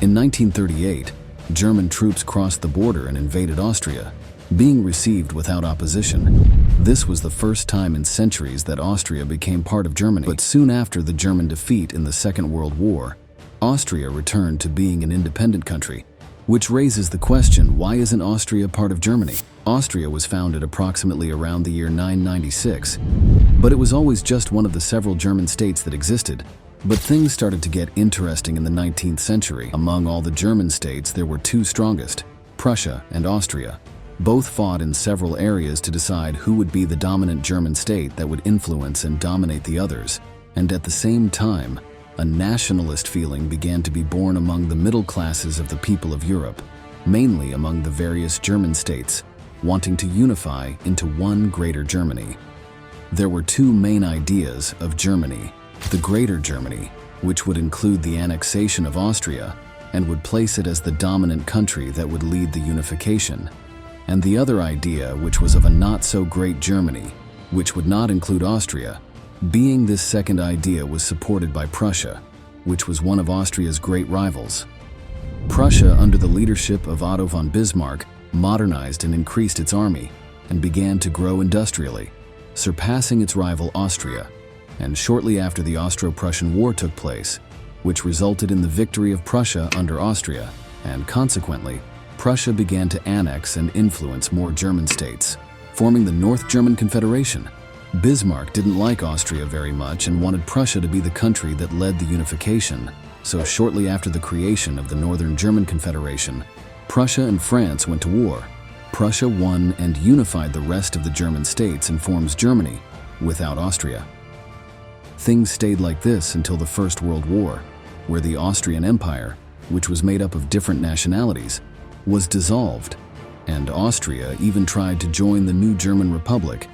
In 1938, German troops crossed the border and invaded Austria, being received without opposition. This was the first time in centuries that Austria became part of Germany. But soon after the German defeat in the Second World War, Austria returned to being an independent country, which raises the question, why isn't Austria part of Germany? Austria was founded approximately around the year 996, but it was always just one of the several German states that existed. But things started to get interesting in the 19th century. Among all the German states, there were two strongest, Prussia and Austria. Both fought in several areas to decide who would be the dominant German state that would influence and dominate the others. And at the same time, a nationalist feeling began to be born among the middle classes of the people of Europe, mainly among the various German states, wanting to unify into one greater Germany. There were two main ideas of Germany: the Greater Germany, which would include the annexation of Austria and would place it as the dominant country that would lead the unification, and the other idea, which was of a not-so-great Germany, which would not include Austria. Being this second idea was supported by Prussia, which was one of Austria's great rivals. Prussia, under the leadership of Otto von Bismarck, modernized and increased its army and began to grow industrially, surpassing its rival Austria. And shortly after the Austro-Prussian War took place, which resulted in the victory of Prussia under Austria, and consequently, Prussia began to annex and influence more German states, forming the North German Confederation. Bismarck didn't like Austria very much and wanted Prussia to be the country that led the unification, so shortly after the creation of the Northern German Confederation, Prussia and France went to war. Prussia won and unified the rest of the German states and forms Germany, without Austria. Things stayed like this until the First World War, where the Austrian Empire, which was made up of different nationalities, was dissolved, and Austria even tried to join the new German Republic.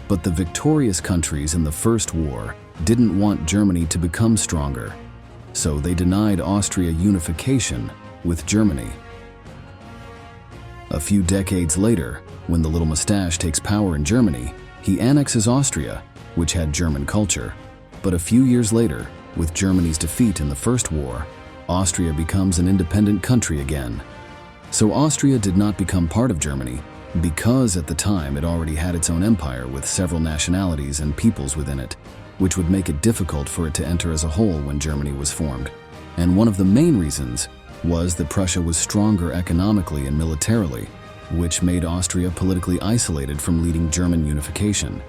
But the victorious countries in the First War didn't want Germany to become stronger, so they denied Austria unification with Germany. A few decades later, when the little mustache takes power in Germany, he annexes Austria, which had German culture. But a few years later, with Germany's defeat in the First War, Austria becomes an independent country again. So Austria did not become part of Germany, because at the time it already had its own empire with several nationalities and peoples within it, which would make it difficult for it to enter as a whole when Germany was formed. And one of the main reasons was that Prussia was stronger economically and militarily, which made Austria politically isolated from leading German unification.